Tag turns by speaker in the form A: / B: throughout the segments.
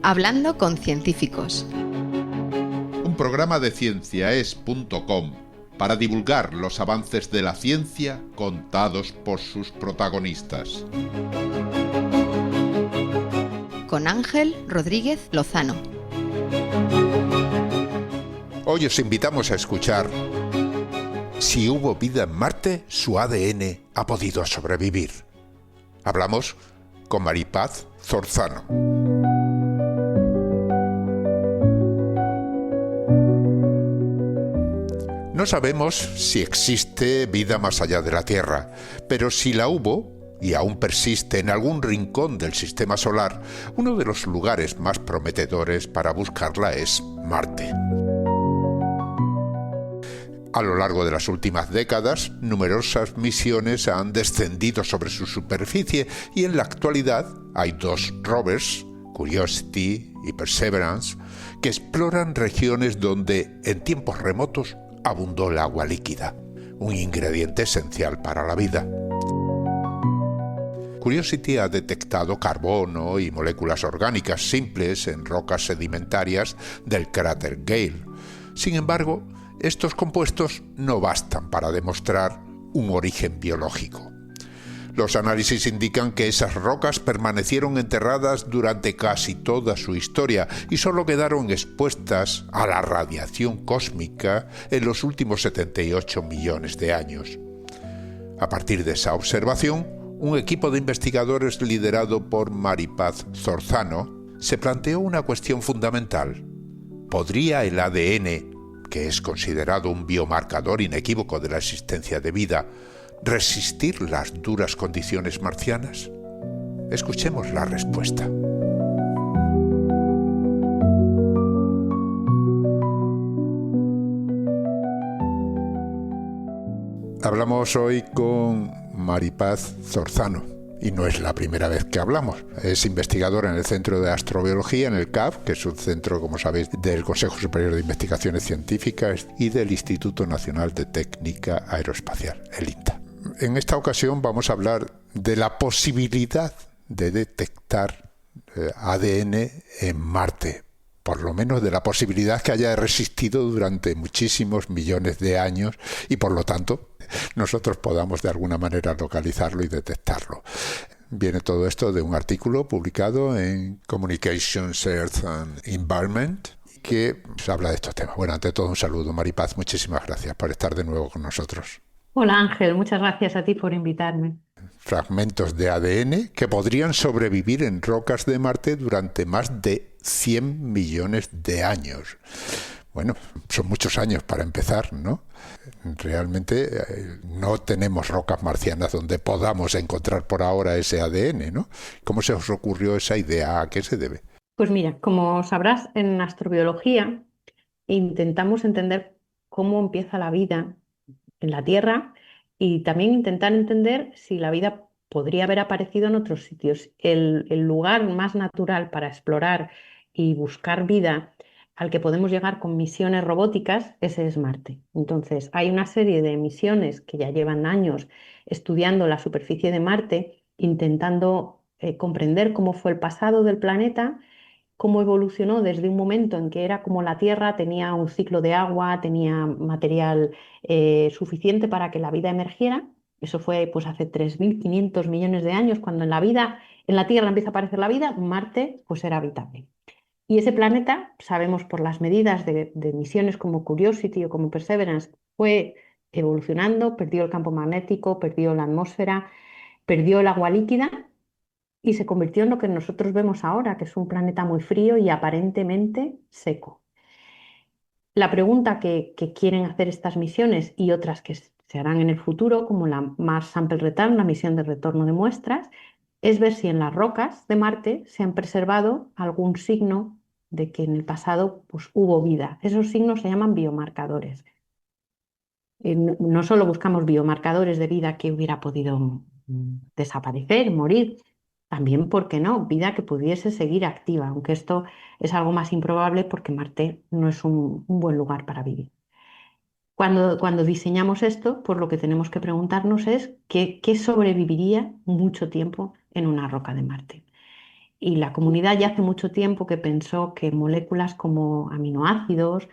A: Hablando con científicos.
B: Un programa de cienciaes.com para divulgar los avances de la ciencia contados por sus protagonistas.
A: Con Ángel Rodríguez Lozano.
C: Hoy os invitamos a escuchar: si hubo vida en Marte, su ADN ha podido sobrevivir. Hablamos con Maripaz Zorzano. No sabemos si existe vida más allá de la Tierra, pero si la hubo, y aún persiste en algún rincón del sistema solar, uno de los lugares más prometedores para buscarla es Marte. A lo largo de las últimas décadas, numerosas misiones han descendido sobre su superficie y en la actualidad hay dos rovers, Curiosity y Perseverance, que exploran regiones donde, en tiempos remotos, abundó el agua líquida, un ingrediente esencial para la vida. Curiosity ha detectado carbono y moléculas orgánicas simples en rocas sedimentarias del cráter Gale. Sin embargo, estos compuestos no bastan para demostrar un origen biológico. Los análisis indican que esas rocas permanecieron enterradas durante casi toda su historia y solo quedaron expuestas a la radiación cósmica en los últimos 78 millones de años. A partir de esa observación, un equipo de investigadores liderado por Maripaz Zorzano se planteó una cuestión fundamental. ¿Podría el ADN, que es considerado un biomarcador inequívoco de la existencia de vida, resistir las duras condiciones marcianas? Escuchemos la respuesta. Hablamos hoy con Maripaz Zorzano. Y no es la primera vez que hablamos. Es investigadora en el Centro de Astrobiología, en el CAB, que es un centro, como sabéis, del Consejo Superior de Investigaciones Científicas y del Instituto Nacional de Técnica Aeroespacial, el INTA. En esta ocasión vamos a hablar de la posibilidad de detectar ADN en Marte. Por lo menos de la posibilidad que haya resistido durante muchísimos millones de años y por lo tanto nosotros podamos de alguna manera localizarlo y detectarlo. Viene todo esto de un artículo publicado en Communications, Earth and Environment que habla de estos temas. Bueno, ante todo un saludo, Maripaz, muchísimas gracias por estar de nuevo con nosotros.
D: Hola Ángel, muchas gracias a ti por invitarme.
C: Fragmentos de ADN que podrían sobrevivir en rocas de Marte durante más de 100 millones de años. Bueno, son muchos años para empezar, ¿no? Realmente no tenemos rocas marcianas donde podamos encontrar por ahora ese ADN, ¿no? ¿Cómo se os ocurrió esa idea? ¿A qué se debe?
D: Pues mira, como sabrás, en astrobiología intentamos entender cómo empieza la vida en la Tierra y también intentar entender si la vida podría haber aparecido en otros sitios. El lugar más natural para explorar y buscar vida al que podemos llegar con misiones robóticas, ese es Marte. Entonces, hay una serie de misiones que ya llevan años estudiando la superficie de Marte, intentando comprender cómo fue el pasado del planeta, cómo evolucionó desde un momento en que era como la Tierra, tenía un ciclo de agua, tenía material suficiente para que la vida emergiera. Eso fue pues hace 3.500 millones de años, cuando en la Tierra empieza a aparecer la vida, Marte pues era habitable. Y ese planeta, sabemos por las medidas de misiones como Curiosity o como Perseverance, fue evolucionando, perdió el campo magnético, perdió la atmósfera, perdió el agua líquida y se convirtió en lo que nosotros vemos ahora, que es un planeta muy frío y aparentemente seco. La pregunta que quieren hacer estas misiones y otras que se harán en el futuro, como la Mars Sample Return, la misión de retorno de muestras, es ver si en las rocas de Marte se han preservado algún signo de que en el pasado pues, hubo vida. Esos signos se llaman biomarcadores. No solo buscamos biomarcadores de vida que hubiera podido desaparecer, morir, también, ¿por qué no?, vida que pudiese seguir activa, aunque esto es algo más improbable porque Marte no es un buen lugar para vivir. Cuando diseñamos esto, pues lo que tenemos que preguntarnos es qué sobreviviría mucho tiempo en una roca de Marte. Y la comunidad ya hace mucho tiempo que pensó que moléculas como aminoácidos,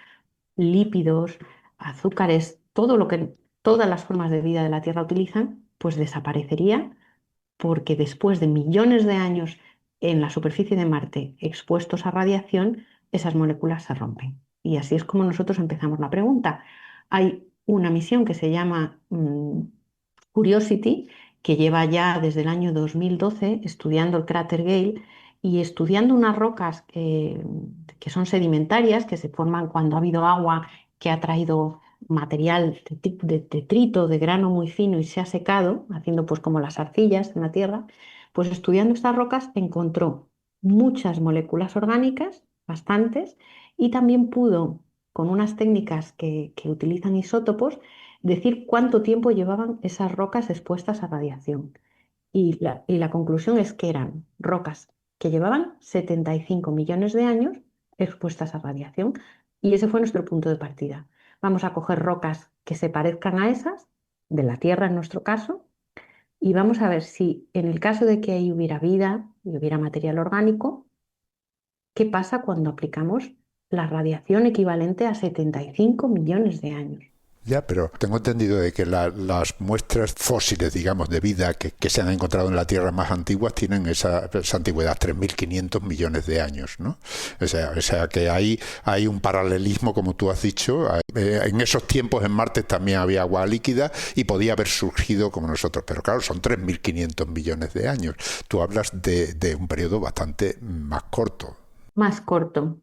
D: lípidos, azúcares, todas las formas de vida de la Tierra utilizan, pues desaparecería porque después de millones de años en la superficie de Marte expuestos a radiación, esas moléculas se rompen. Y así es como nosotros empezamos la pregunta. Hay una misión que se llama Curiosity, que lleva ya desde el año 2012 estudiando el cráter Gale y estudiando unas rocas que son sedimentarias, que se forman cuando ha habido agua que ha traído material de detrito, de grano muy fino y se ha secado, haciendo pues como las arcillas en la Tierra, pues estudiando estas rocas encontró muchas moléculas orgánicas, bastantes, y también pudo, con unas técnicas que utilizan isótopos, decir cuánto tiempo llevaban esas rocas expuestas a radiación. Y la conclusión es que eran rocas que llevaban 75 millones de años expuestas a radiación. Y ese fue nuestro punto de partida. Vamos a coger rocas que se parezcan a esas, de la Tierra en nuestro caso, y vamos a ver si en el caso de que ahí hubiera vida y hubiera material orgánico, ¿qué pasa cuando aplicamos la radiación equivalente a 75 millones de años?
C: Ya, pero tengo entendido de que las muestras fósiles, digamos, de vida que se han encontrado en la Tierra más antiguas tienen esa antigüedad, 3.500 millones de años, ¿no? O sea que hay un paralelismo, como tú has dicho. En esos tiempos en Marte también había agua líquida y podía haber surgido como nosotros, pero claro, son 3.500 millones de años. Tú hablas de un periodo bastante más corto.
D: Más corto.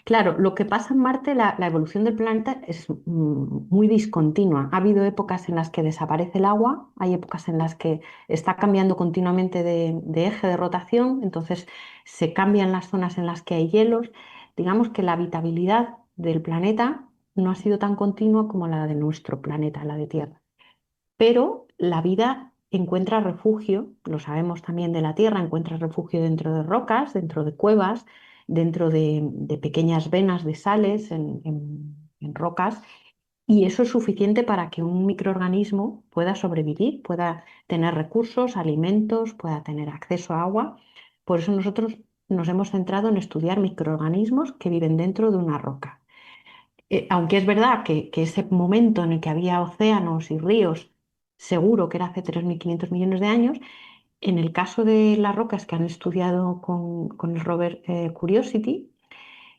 D: Claro, lo que pasa en Marte, la evolución del planeta es muy discontinua. Ha habido épocas en las que desaparece el agua, hay épocas en las que está cambiando continuamente de eje de rotación, entonces se cambian las zonas en las que hay hielos. Digamos que la habitabilidad del planeta no ha sido tan continua como la de nuestro planeta, la de Tierra. Pero la vida encuentra refugio, lo sabemos también de la Tierra, encuentra refugio dentro de rocas, dentro de cuevas, dentro de pequeñas venas de sales en rocas, y eso es suficiente para que un microorganismo pueda sobrevivir, pueda tener recursos, alimentos, pueda tener acceso a agua. Por eso nosotros nos hemos centrado en estudiar microorganismos que viven dentro de una roca. Aunque es verdad que ese momento en el que había océanos y ríos, seguro que era hace 3.500 millones de años, en el caso de las rocas que han estudiado con el rover Curiosity,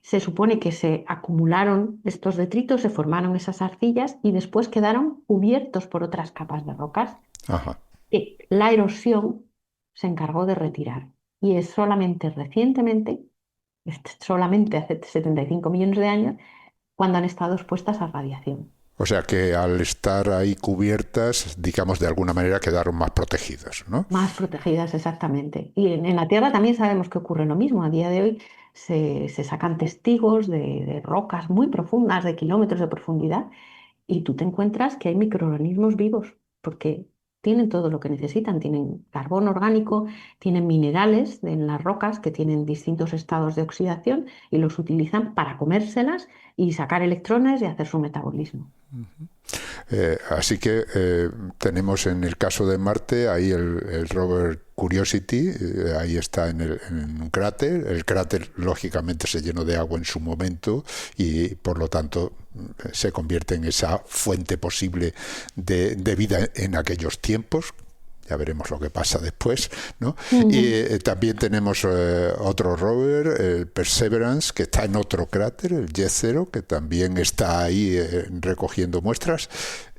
D: se supone que se acumularon estos detritos, se formaron esas arcillas y después quedaron cubiertos por otras capas de rocas
C: Ajá.
D: que la erosión se encargó de retirar. Y es solamente recientemente, solamente hace 75 millones de años, cuando han estado expuestas a radiación.
C: O sea que al estar ahí cubiertas, digamos, de alguna manera quedaron más protegidas, ¿no?
D: Más protegidas, exactamente. Y en la Tierra también sabemos que ocurre lo mismo. A día de hoy se sacan testigos de rocas muy profundas, de kilómetros de profundidad, y tú te encuentras que hay microorganismos vivos, porque tienen todo lo que necesitan. Tienen carbón orgánico, tienen minerales en las rocas que tienen distintos estados de oxidación y los utilizan para comérselas y sacar electrones y hacer su metabolismo.
C: Así que tenemos en el caso de Marte ahí el rover Curiosity, ahí está en un cráter. El cráter lógicamente se llenó de agua en su momento y por lo tanto se convierte en esa fuente posible de vida en aquellos tiempos. Ya veremos lo que pasa después, ¿no? Y también tenemos otro rover, el Perseverance, que está en otro cráter, el Jezero, que también está ahí recogiendo muestras.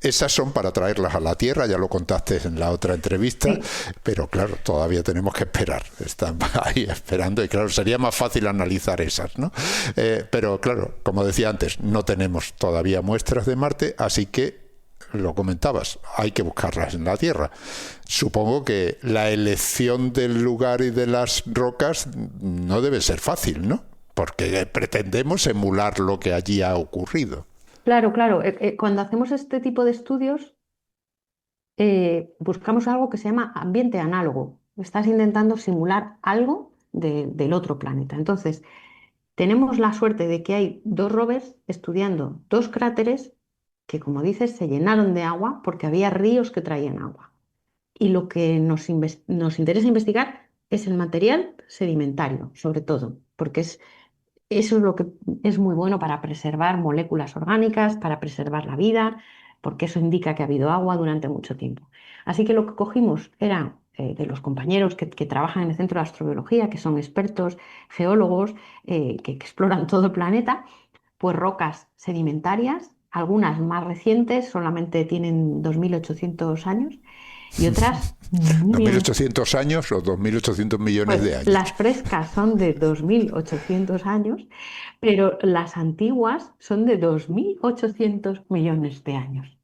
C: Esas son para traerlas a la Tierra, ya lo contaste en la otra entrevista, sí. Pero claro, todavía tenemos que esperar. Están ahí esperando y claro, sería más fácil analizar esas, ¿no? Pero claro, como decía antes, no tenemos todavía muestras de Marte, así que lo comentabas, hay que buscarlas en la Tierra. Supongo que la elección del lugar y de las rocas no debe ser fácil, ¿no? Porque pretendemos emular lo que allí ha ocurrido.
D: Claro, claro. Cuando hacemos este tipo de estudios, buscamos algo que se llama ambiente análogo. Estás intentando simular algo del otro planeta. Entonces, tenemos la suerte de que hay dos rovers estudiando dos cráteres que, como dices, se llenaron de agua porque había ríos que traían agua. Y lo que nos interesa investigar es el material sedimentario, sobre todo, porque eso es lo que es muy bueno para preservar moléculas orgánicas, para preservar la vida, porque eso indica que ha habido agua durante mucho tiempo. Así que lo que cogimos era de los compañeros que trabajan en el Centro de Astrobiología, que son expertos geólogos que exploran todo el planeta, pues rocas sedimentarias, algunas más recientes, solamente tienen 2.800 años, y otras muy antiguas.
C: 2.800 años o 2.800 millones
D: Pues
C: de años.
D: las frescas son de 2.800 años, pero las antiguas son de 2.800 millones de años.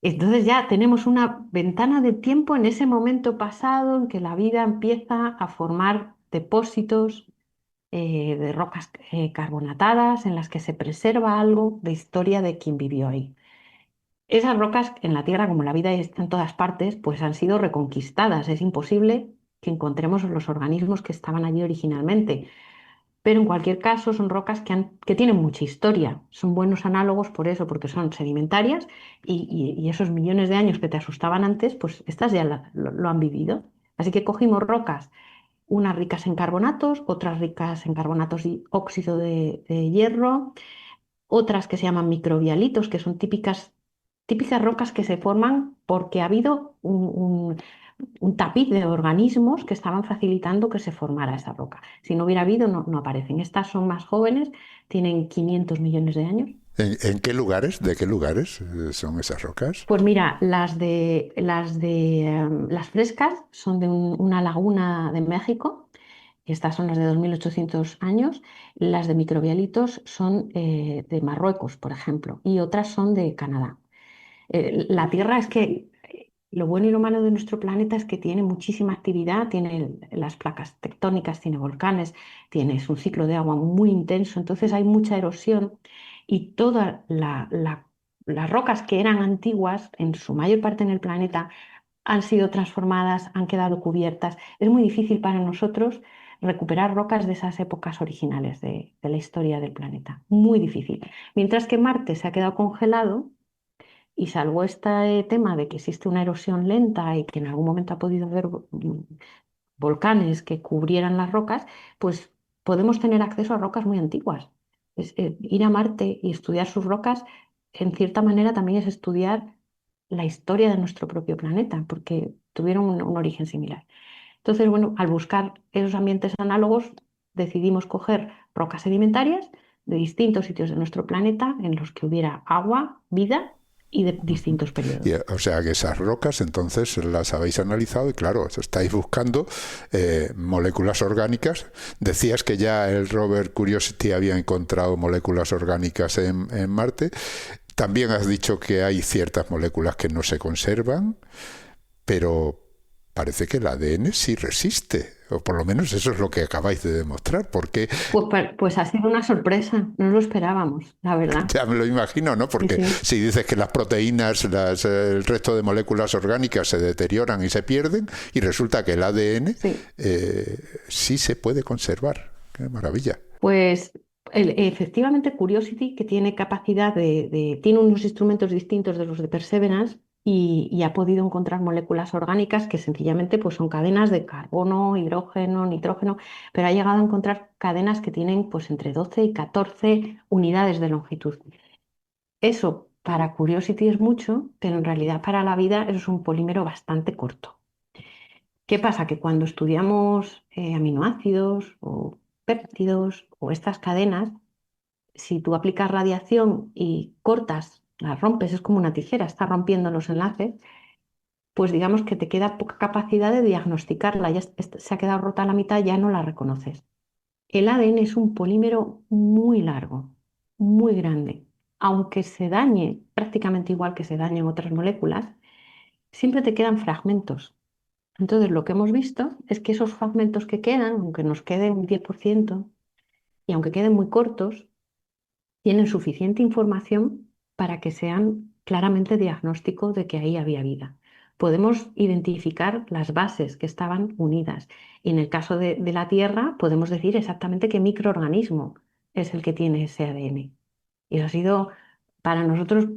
D: Entonces ya tenemos una ventana de tiempo en ese momento pasado en que la vida empieza a formar depósitos de rocas carbonatadas en las que se preserva algo de historia de quien vivió ahí. Esas rocas en la Tierra, como la vida está en todas partes, pues han sido reconquistadas. Es imposible que encontremos los organismos que estaban allí originalmente. Pero en cualquier caso son rocas que tienen mucha historia. Son buenos análogos por eso, porque son sedimentarias y esos millones de años que te asustaban antes, pues estas ya lo han vivido. Así que cogimos rocas, unas ricas en carbonatos, otras ricas en carbonatos y óxido de hierro, otras que se llaman microbialitos, que son típicas rocas que se forman porque ha habido un tapiz de organismos que estaban facilitando que se formara esa roca. Si no hubiera habido, no aparecen. Estas son más jóvenes, tienen 500 millones de años.
C: ¿En qué lugares? ¿De qué lugares son esas rocas?
D: Pues mira, las frescas son de una laguna de México. Estas son las de 2.800 años. Las de microbialitos son de Marruecos, por ejemplo, y otras son de Canadá. La Tierra es que lo bueno y lo malo de nuestro planeta es que tiene muchísima actividad, tiene las placas tectónicas, tiene volcanes, tienes un ciclo de agua muy intenso, entonces hay mucha erosión y todas las rocas que eran antiguas, en su mayor parte en el planeta, han sido transformadas, han quedado cubiertas. Es muy difícil para nosotros recuperar rocas de esas épocas originales de la historia del planeta. Muy difícil. Mientras que Marte se ha quedado congelado y salvo este tema de que existe una erosión lenta y que en algún momento ha podido haber volcanes que cubrieran las rocas, pues podemos tener acceso a rocas muy antiguas. Ir a Marte y estudiar sus rocas, en cierta manera, también es estudiar la historia de nuestro propio planeta, porque tuvieron un origen similar. Entonces, bueno, al buscar esos ambientes análogos, decidimos coger rocas sedimentarias de distintos sitios de nuestro planeta en los que hubiera agua, vida y de distintos periodos.
C: O sea que esas rocas entonces las habéis analizado y claro, estáis buscando moléculas orgánicas. Decías que ya el rover Curiosity había encontrado moléculas orgánicas en Marte. También has dicho que hay ciertas moléculas que no se conservan, pero parece que el ADN sí resiste, o por lo menos eso es lo que acabáis de demostrar, porque
D: Pues ha sido una sorpresa, no lo esperábamos, la verdad.
C: ya me lo imagino, ¿no? Porque
D: Sí, sí.
C: si dices que las proteínas, el resto de moléculas orgánicas se deterioran y se pierden, y resulta que el ADN
D: Sí.
C: Sí se puede conservar. ¡Qué maravilla!
D: Pues efectivamente Curiosity, que tiene capacidad tiene unos instrumentos distintos de los de Perseverance y ha podido encontrar moléculas orgánicas que sencillamente pues, son cadenas de carbono, hidrógeno, nitrógeno, pero ha llegado a encontrar cadenas que tienen pues, entre 12 y 14 unidades de longitud. Eso para Curiosity es mucho, pero en realidad para la vida eso es un polímero bastante corto. ¿Qué pasa? Que cuando estudiamos aminoácidos o péptidos o estas cadenas, si tú aplicas radiación y cortas, las rompes, es como una tijera, está rompiendo los enlaces, pues digamos que te queda poca capacidad de diagnosticarla, ya se ha quedado rota a la mitad, ya no la reconoces. El ADN es un polímero muy largo, muy grande. Aunque se dañe prácticamente igual que se dañan otras moléculas, siempre te quedan fragmentos. Entonces, lo que hemos visto es que esos fragmentos que quedan, aunque nos queden un 10% y aunque queden muy cortos, tienen suficiente información para que sean claramente diagnóstico de que ahí había vida. Podemos identificar las bases que estaban unidas y en el caso de la Tierra podemos decir exactamente qué microorganismo es el que tiene ese ADN. Y eso ha sido, para nosotros,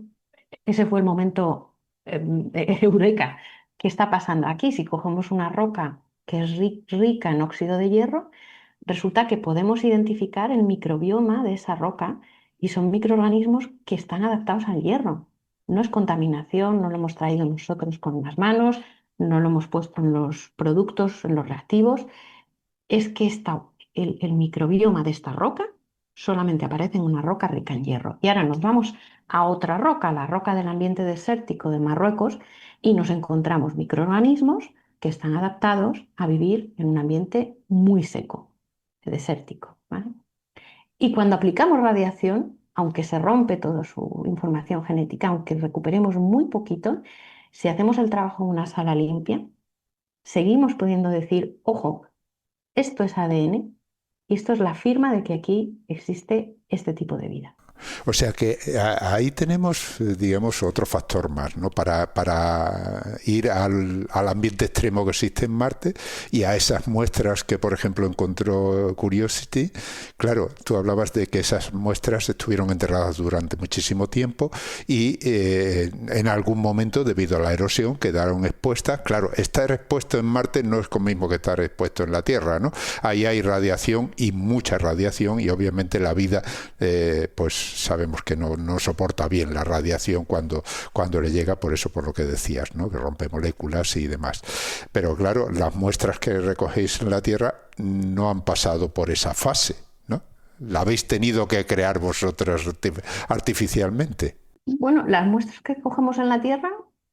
D: ese fue el momento eureka. ¿Qué está pasando aquí? Si cogemos una roca que es rica en óxido de hierro, resulta que podemos identificar el microbioma de esa roca y son microorganismos que están adaptados al hierro. No es contaminación, no lo hemos traído nosotros con las manos, no lo hemos puesto en los productos, en los reactivos. Es que el microbioma de esta roca solamente aparece en una roca rica en hierro. Y ahora nos vamos a otra roca, la roca del ambiente desértico de Marruecos, y nos encontramos microorganismos que están adaptados a vivir en un ambiente muy seco, desértico, ¿vale? Y cuando aplicamos radiación, aunque se rompe toda su información genética, aunque recuperemos muy poquito, si hacemos el trabajo en una sala limpia, seguimos pudiendo decir, ojo, esto es ADN y esto es la firma de que aquí existe este tipo de vida.
C: O sea que ahí tenemos, digamos, otro factor más, ¿no? Para ir al ambiente extremo que existe en Marte y a esas muestras que, por ejemplo, encontró Curiosity. Claro, tú hablabas de que esas muestras estuvieron enterradas durante muchísimo tiempo y en algún momento, debido a la erosión, quedaron expuestas. Claro, estar expuesto en Marte no es lo mismo que estar expuesto en la Tierra, ¿no? Ahí hay radiación y mucha radiación y obviamente la vida, pues sabemos que no soporta bien la radiación cuando le llega, por eso, por lo que decías, ¿no? Que rompe moléculas y demás. Pero claro, las muestras que recogéis en la Tierra no han pasado por esa fase, ¿no? La habéis tenido que crear vosotros artificialmente.
D: Bueno, las muestras que cogemos en la Tierra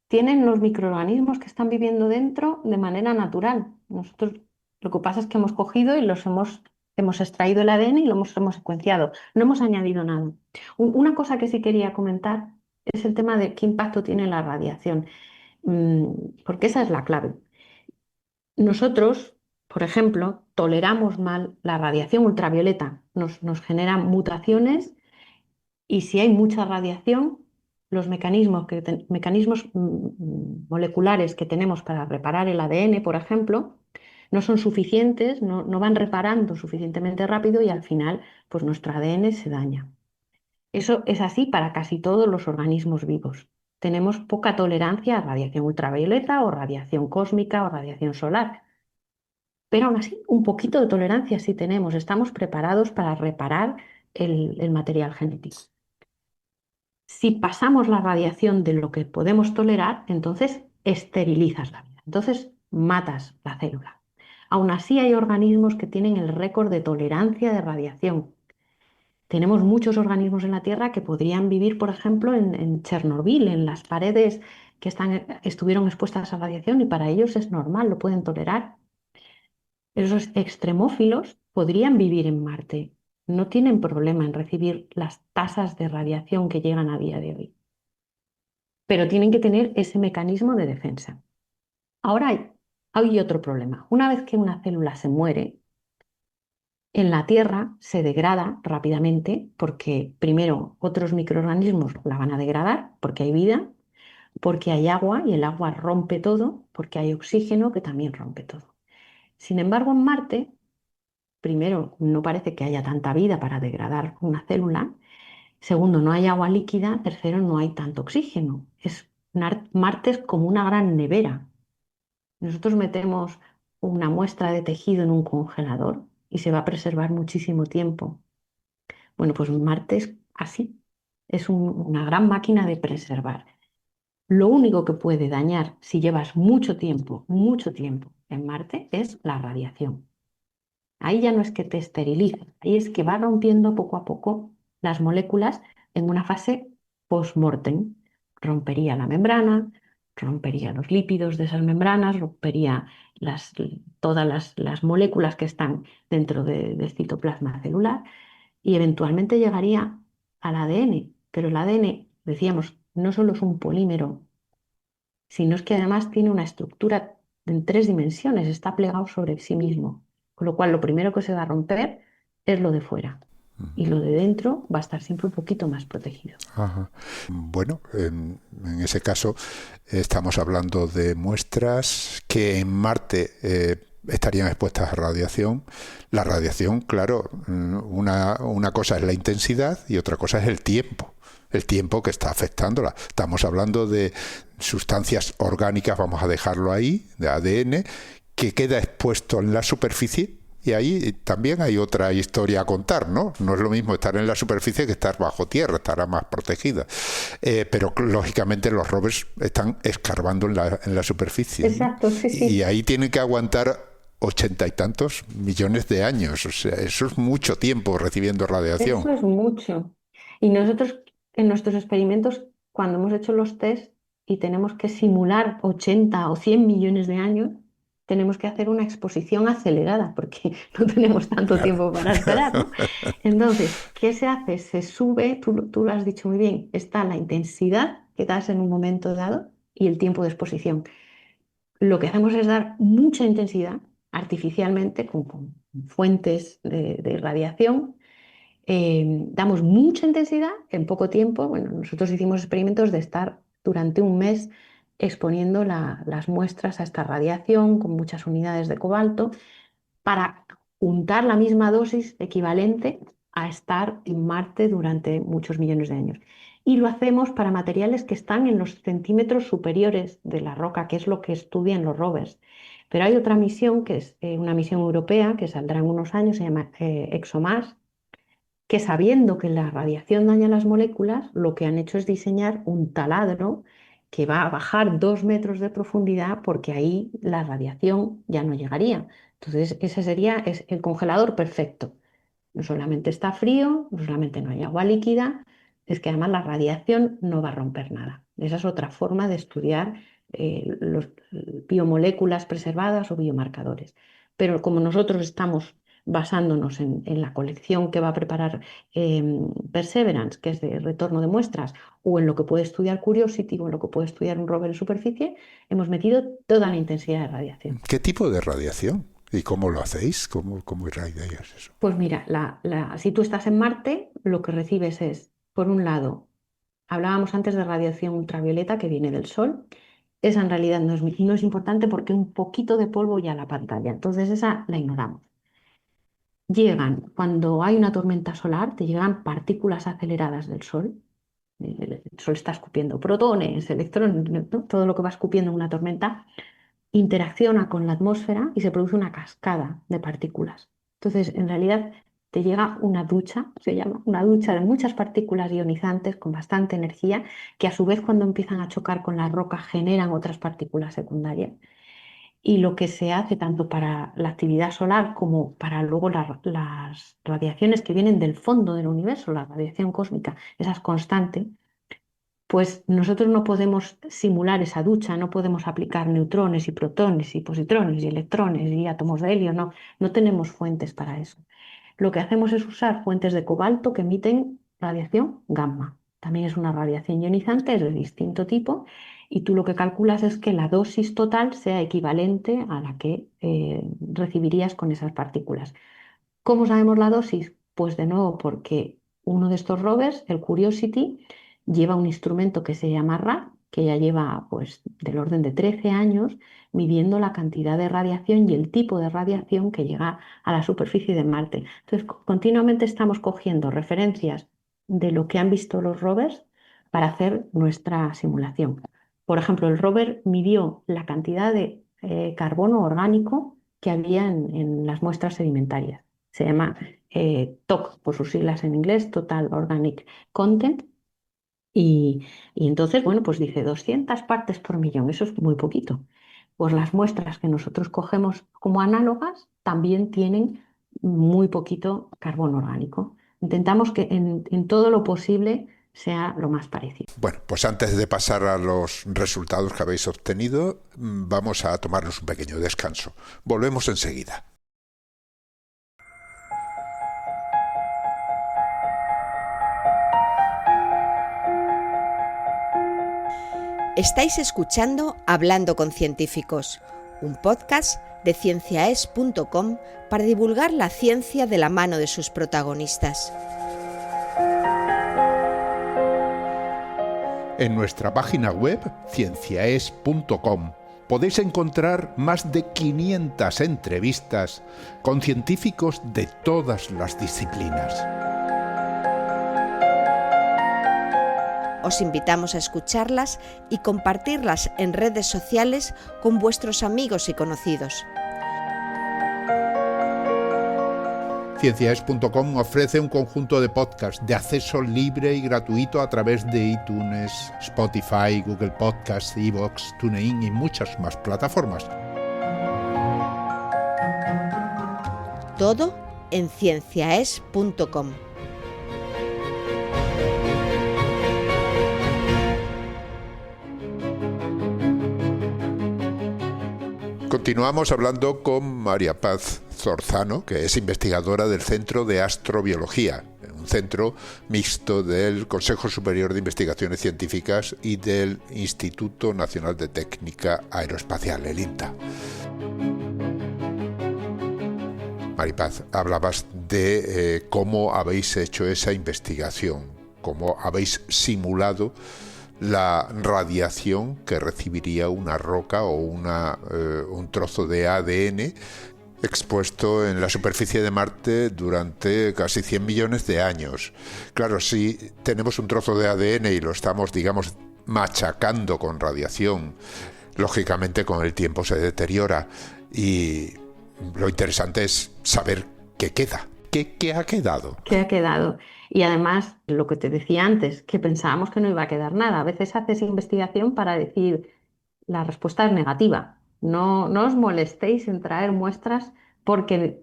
D: tienen los microorganismos que están viviendo dentro de manera natural. Nosotros lo que pasa es que hemos cogido y hemos extraído el ADN y lo hemos secuenciado. No hemos añadido nada. Una cosa que sí quería comentar es el tema de qué impacto tiene la radiación, porque esa es la clave. Nosotros, por ejemplo, toleramos mal la radiación ultravioleta. Nos genera mutaciones y si hay mucha radiación, los mecanismos moleculares que tenemos para reparar el ADN, por ejemplo, no son suficientes, no van reparando suficientemente rápido y al final pues nuestro ADN se daña. Eso es así para casi todos los organismos vivos. Tenemos poca tolerancia a radiación ultravioleta o radiación cósmica o radiación solar. Pero aún así, un poquito de tolerancia sí tenemos. Estamos preparados para reparar el material genético. Si pasamos la radiación de lo que podemos tolerar, entonces esterilizas la vida. Entonces matas la célula. Aún así hay organismos que tienen el récord de tolerancia de radiación. Tenemos muchos organismos en la Tierra que podrían vivir, por ejemplo, en Chernobyl, en las paredes que estuvieron expuestas a radiación y para ellos es normal, lo pueden tolerar. Esos extremófilos podrían vivir en Marte. No tienen problema en recibir las tasas de radiación que llegan a día de hoy. Pero tienen que tener ese mecanismo de defensa. Ahora hay otro problema. Una vez que una célula se muere, en la Tierra se degrada rápidamente porque, primero, otros microorganismos la van a degradar porque hay vida, porque hay agua y el agua rompe todo, porque hay oxígeno que también rompe todo. Sin embargo, en Marte, primero, no parece que haya tanta vida para degradar una célula. Segundo, no hay agua líquida. Tercero, no hay tanto oxígeno. Marte es como una gran nevera. Nosotros metemos una muestra de tejido en un congelador y se va a preservar muchísimo tiempo. Bueno, pues Marte es así. Es una gran máquina de preservar. Lo único que puede dañar si llevas mucho tiempo en Marte es la radiación. Ahí ya no es que te esterilice, ahí es que va rompiendo poco a poco las moléculas en una fase post-mortem. Rompería la membrana, rompería los lípidos de esas membranas, rompería todas las moléculas que están dentro del citoplasma celular y eventualmente llegaría al ADN. Pero el ADN, decíamos, no solo es un polímero, sino es que además tiene una estructura en 3 dimensiones, está plegado sobre sí mismo. Con lo cual, lo primero que se va a romper es lo de fuera. Y lo de dentro va a estar siempre un poquito más protegido.
C: Ajá. Bueno, en ese caso estamos hablando de muestras que en Marte estarían expuestas a radiación. La radiación, claro, una cosa es la intensidad y otra cosa es el tiempo que está afectándola. Estamos hablando de sustancias orgánicas, vamos a dejarlo ahí, de ADN, que queda expuesto en la superficie. Y ahí también hay otra historia a contar, ¿no? No es lo mismo estar en la superficie que estar bajo tierra, estará más protegida. Pero lógicamente los rovers están escarbando en la superficie.
D: Exacto, sí, sí.
C: Y ahí tienen que aguantar 80 y tantos millones de años. O sea, eso es mucho tiempo recibiendo radiación.
D: Eso es mucho. Y nosotros en nuestros experimentos, cuando hemos hecho los test y tenemos que simular 80 o 100 millones de años, tenemos que hacer una exposición acelerada porque no tenemos tanto tiempo para esperar, ¿no? Entonces, ¿qué se hace? Se sube, tú lo has dicho muy bien, está la intensidad que das en un momento dado y el tiempo de exposición. Lo que hacemos es dar mucha intensidad artificialmente con fuentes de radiación. Damos mucha intensidad en poco tiempo. Bueno, nosotros hicimos experimentos de estar durante un mes exponiendo las muestras a esta radiación con muchas unidades de cobalto para juntar la misma dosis equivalente a estar en Marte durante muchos millones de años. Y lo hacemos para materiales que están en los centímetros superiores de la roca, que es lo que estudian los rovers. Pero hay otra misión, que es una misión europea, que saldrá en unos años, se llama ExoMars, que sabiendo que la radiación daña las moléculas, lo que han hecho es diseñar un taladro que va a bajar 2 metros de profundidad porque ahí la radiación ya no llegaría. Entonces, ese sería el congelador perfecto. No solamente está frío, no solamente no hay agua líquida, es que además la radiación no va a romper nada. Esa es otra forma de estudiar las biomoléculas preservadas o biomarcadores. Pero como nosotros estamos basándonos en la colección que va a preparar Perseverance, que es de retorno de muestras, o en lo que puede estudiar Curiosity, o en lo que puede estudiar un rover en superficie, hemos metido toda la intensidad de radiación.
C: ¿Qué tipo de radiación? ¿Y cómo lo hacéis? ¿Cómo irradiáis eso?
D: Pues mira, si tú estás en Marte, lo que recibes es, por un lado, hablábamos antes de radiación ultravioleta que viene del Sol. Esa en realidad no es importante porque un poquito de polvo ya la pantalla, entonces esa la ignoramos. Cuando hay una tormenta solar, te llegan partículas aceleradas del Sol. El Sol está escupiendo protones, electrones, ¿no? Todo lo que va escupiendo en una tormenta interacciona con la atmósfera y se produce una cascada de partículas. Entonces, en realidad, te llega una ducha, se llama una ducha de muchas partículas ionizantes con bastante energía, que a su vez cuando empiezan a chocar con la roca generan otras partículas secundarias. Y lo que se hace tanto para la actividad solar como para luego las radiaciones que vienen del fondo del universo, la radiación cósmica, esa es constante, pues nosotros no podemos simular esa ducha, no podemos aplicar neutrones y protones y positrones y electrones y átomos de helio, no tenemos fuentes para eso. Lo que hacemos es usar fuentes de cobalto que emiten radiación gamma. También es una radiación ionizante, es de distinto tipo, y tú lo que calculas es que la dosis total sea equivalente a la que recibirías con esas partículas. ¿Cómo sabemos la dosis? Pues de nuevo porque uno de estos rovers, el Curiosity, lleva un instrumento que se llama RAD, que ya lleva pues del orden de 13 años midiendo la cantidad de radiación y el tipo de radiación que llega a la superficie de Marte. Entonces, continuamente estamos cogiendo referencias de lo que han visto los rovers para hacer nuestra simulación. Por ejemplo, el rover midió la cantidad de carbono orgánico que había en las muestras sedimentarias. Se llama TOC, por sus siglas en inglés, Total Organic Content. Y entonces, bueno, pues dice 200 partes por millón, eso es muy poquito. Pues las muestras que nosotros cogemos como análogas también tienen muy poquito carbono orgánico. Intentamos que en todo lo posible sea lo más parecido.
C: Bueno, pues antes de pasar a los resultados que habéis obtenido, vamos a tomarnos un pequeño descanso. Volvemos enseguida.
A: Estáis escuchando Hablando con Científicos, un podcast de cienciaes.com para divulgar la ciencia de la mano de sus protagonistas.
C: En nuestra página web, cienciaes.com, podéis encontrar más de 500 entrevistas con científicos de todas las disciplinas.
A: Os invitamos a escucharlas y compartirlas en redes sociales con vuestros amigos y conocidos.
C: Cienciaes.com ofrece un conjunto de podcasts de acceso libre y gratuito a través de iTunes, Spotify, Google Podcasts, iVoox, TuneIn y muchas más plataformas.
A: Todo en cienciaes.com.
C: Continuamos hablando con María Paz Zorzano, que es investigadora del Centro de Astrobiología, un centro mixto del Consejo Superior de Investigaciones Científicas y del Instituto Nacional de Técnica Aeroespacial, el INTA. María Paz, hablabas de cómo habéis hecho esa investigación, cómo habéis simulado la radiación que recibiría una roca o un trozo de ADN expuesto en la superficie de Marte durante casi 100 millones de años. Claro, si tenemos un trozo de ADN y lo estamos, digamos, machacando con radiación, lógicamente con el tiempo se deteriora y lo interesante es saber qué queda. ¿Qué ha quedado?
D: ¿Qué ha quedado? Y además, lo que te decía antes, que pensábamos que no iba a quedar nada. A veces haces investigación para decir, la respuesta es negativa. No os molestéis en traer muestras porque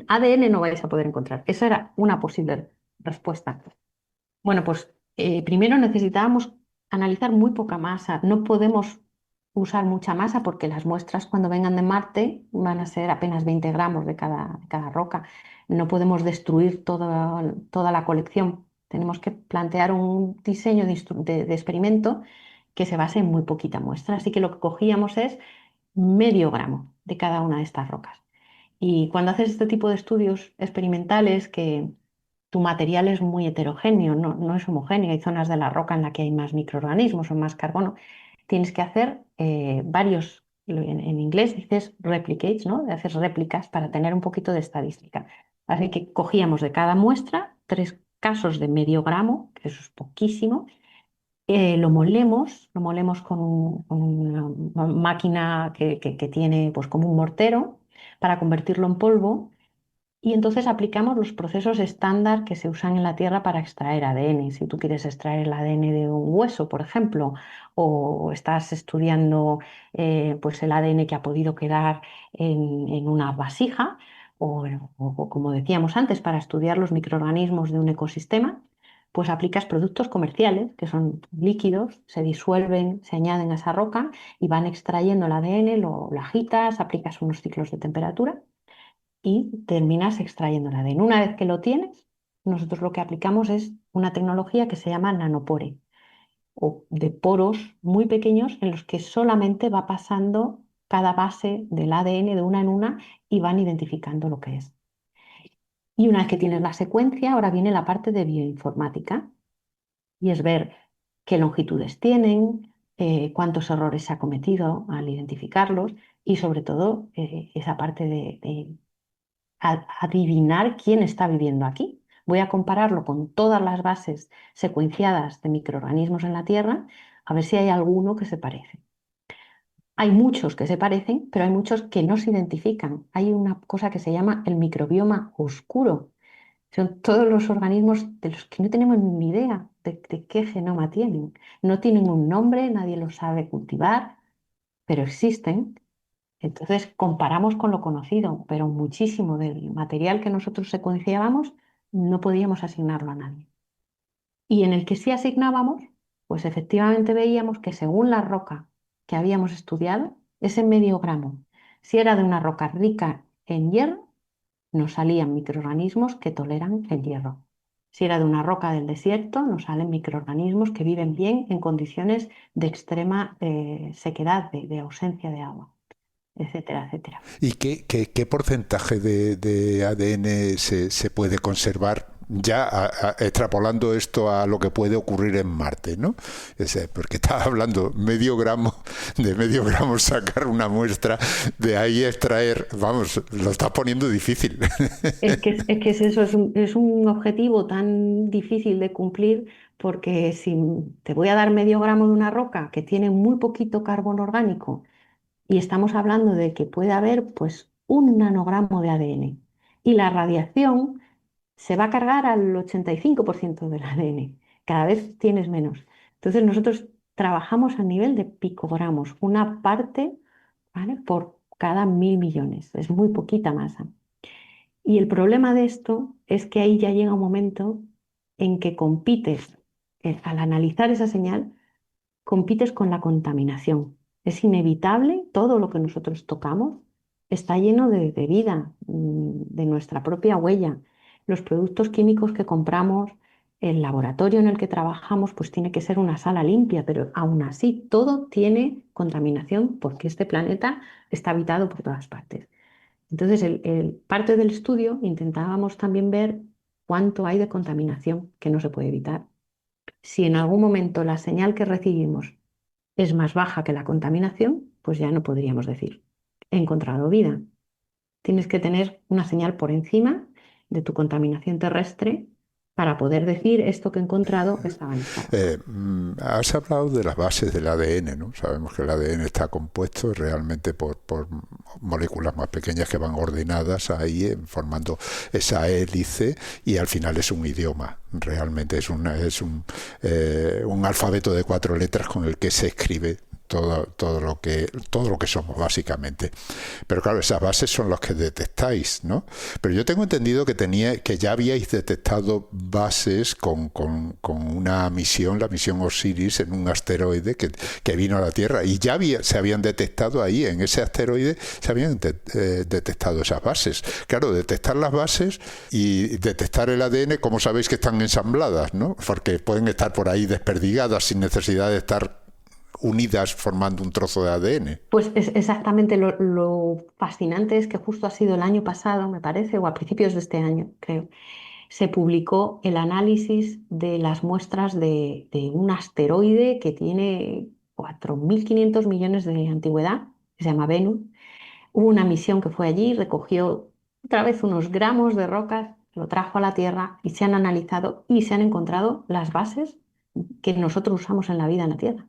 D: ADN no vais a poder encontrar. Esa era una posible respuesta. Bueno, pues primero necesitábamos analizar muy poca masa. No podemos usar mucha masa porque las muestras cuando vengan de Marte van a ser apenas 20 gramos de cada roca. No podemos destruir toda la colección. Tenemos que plantear un diseño de experimento que se base en muy poquita muestra. Así que lo que cogíamos es medio gramo de cada una de estas rocas. Y cuando haces este tipo de estudios experimentales que tu material es muy heterogéneo, no es homogéneo, hay zonas de la roca en la que hay más microorganismos o más carbono, tienes que hacer varios, en inglés dices replicates, ¿no? Haces réplicas para tener un poquito de estadística. Así que cogíamos de cada muestra 3 casos de medio gramo, que eso es poquísimo, lo molemos con una máquina que tiene pues como un mortero para convertirlo en polvo y entonces aplicamos los procesos estándar que se usan en la Tierra para extraer ADN. Si tú quieres extraer el ADN de un hueso, por ejemplo, o estás estudiando pues el ADN que ha podido quedar en una vasija, o como decíamos antes, para estudiar los microorganismos de un ecosistema, pues aplicas productos comerciales, que son líquidos, se disuelven, se añaden a esa roca y van extrayendo el ADN, lo agitas, aplicas unos ciclos de temperatura y terminas extrayendo el ADN. Una vez que lo tienes, nosotros lo que aplicamos es una tecnología que se llama nanopore, o de poros muy pequeños en los que solamente va pasando cada base del ADN de una en una y van identificando lo que es. Y una vez que tienes la secuencia, ahora viene la parte de bioinformática y es ver qué longitudes tienen, cuántos errores se ha cometido al identificarlos y sobre todo esa parte de adivinar quién está viviendo aquí. Voy a compararlo con todas las bases secuenciadas de microorganismos en la Tierra a ver si hay alguno que se parece. Hay muchos que se parecen, pero hay muchos que no se identifican. Hay una cosa que se llama el microbioma oscuro. Son todos los organismos de los que no tenemos ni idea de qué genoma tienen. No tienen un nombre, nadie los sabe cultivar, pero existen. Entonces comparamos con lo conocido, pero muchísimo del material que nosotros secuenciábamos no podíamos asignarlo a nadie. Y en el que sí asignábamos, pues efectivamente veíamos que según la roca que habíamos estudiado, ese medio gramo, si era de una roca rica en hierro, nos salían microorganismos que toleran el hierro. Si era de una roca del desierto, nos salen microorganismos que viven bien en condiciones de extrema sequedad, de ausencia de agua, etcétera, etcétera.
C: ¿Y qué porcentaje de ADN se puede conservar ya extrapolando esto a lo que puede ocurrir en Marte, ¿no? Porque estaba hablando de medio gramo sacar una muestra, de ahí extraer, vamos, lo estás poniendo difícil.
D: Es eso, es un objetivo tan difícil de cumplir porque si te voy a dar medio gramo de una roca que tiene muy poquito carbono orgánico y estamos hablando de que puede haber pues un nanogramo de ADN Y la radiación se va a cargar al 85% del ADN. Cada vez tienes menos. Entonces nosotros trabajamos a nivel de picogramos, una parte, ¿vale?, por cada 1.000 millones. Es muy poquita masa. Y el problema de esto es que ahí ya llega un momento en que compites, al analizar esa señal, compites con la contaminación. Es inevitable, todo lo que nosotros tocamos está lleno de vida, de nuestra propia huella. Los productos químicos que compramos, el laboratorio en el que trabajamos, pues tiene que ser una sala limpia, pero aún así todo tiene contaminación porque este planeta está habitado por todas partes. Entonces, parte del estudio intentábamos también ver cuánto hay de contaminación que no se puede evitar. Si en algún momento la señal que recibimos es más baja que la contaminación, pues ya no podríamos decir, he encontrado vida. Tienes que tener una señal por encima de tu contaminación terrestre para poder decir esto que he encontrado estaba en esta.
C: Has hablado de las bases del ADN, ¿no? Sabemos que el ADN está compuesto realmente por moléculas más pequeñas que van ordenadas ahí, formando esa hélice, y al final es un idioma. Realmente es un alfabeto de 4 letras con el que se escribe todo lo que somos, básicamente. Pero claro, esas bases son las que detectáis, ¿no? Pero yo tengo entendido que ya habíais detectado bases con una misión, la misión Osiris, en un asteroide que vino a la Tierra, y ya se habían detectado ahí, en ese asteroide, se habían detectado esas bases. Claro, detectar las bases y detectar el ADN, como sabéis que están ensambladas, ¿no? Porque pueden estar por ahí desperdigadas sin necesidad de estar unidas formando un trozo de ADN.
D: Pues es exactamente lo fascinante es que justo ha sido el año pasado, me parece, o a principios de este año, creo, se publicó el análisis de las muestras de un asteroide que tiene 4.500 millones de antigüedad, que se llama Venus. Hubo una misión que fue allí, recogió otra vez unos gramos de rocas, lo trajo a la Tierra y se han analizado y se han encontrado las bases que nosotros usamos en la vida en la Tierra.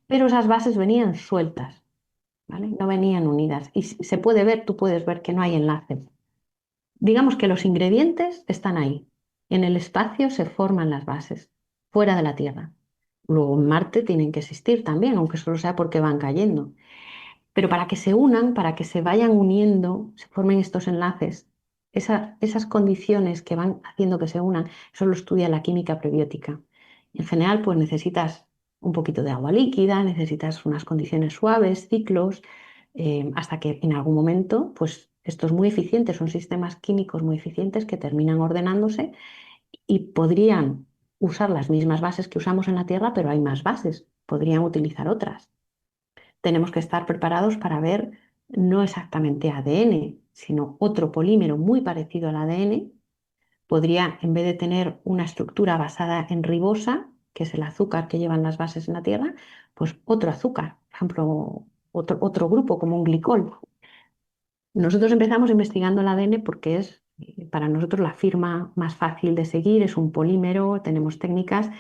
D: Pero esas bases venían sueltas, ¿vale? No venían unidas. Y se puede ver, tú puedes ver que no hay enlace. Digamos que los ingredientes están ahí. En el espacio se forman las bases, fuera de la Tierra. Luego en Marte tienen que existir también, aunque solo sea porque van cayendo. Pero para que se unan, para que se vayan uniendo, se formen estos enlaces, esas condiciones que van haciendo que se unan, eso lo estudia la química prebiótica. En general, pues necesitas un poquito de agua líquida, necesitas unas condiciones suaves, ciclos, hasta que en algún momento, pues esto es muy eficiente, son sistemas químicos muy eficientes que terminan ordenándose y podrían usar las mismas bases que usamos en la Tierra, pero hay más bases, podrían utilizar otras. Tenemos que estar preparados para ver no exactamente ADN, sino otro polímero muy parecido al ADN. Podría, en vez de tener una estructura basada en ribosa, que es el azúcar que llevan las bases en la Tierra, pues otro azúcar, por ejemplo, otro grupo como un glicol. Nosotros empezamos investigando el ADN porque es para nosotros la firma más fácil de seguir, es un polímero, tenemos técnicas,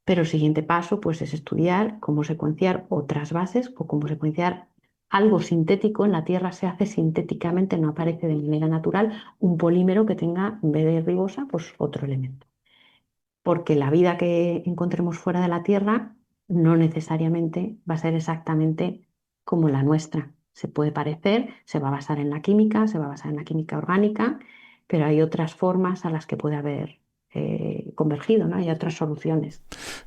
D: pero el siguiente paso pues, es estudiar cómo secuenciar otras bases o cómo secuenciar algo sintético. En la Tierra se hace sintéticamente, no aparece de manera natural un polímero que tenga, en vez de ribosa, pues otro elemento. Porque la vida que encontremos fuera de la Tierra no necesariamente va a ser exactamente como la nuestra. Se puede parecer, se va a basar en la química, se va a basar en la química orgánica, pero hay otras formas a las que puede haber convergido, ¿no? Hay otras soluciones.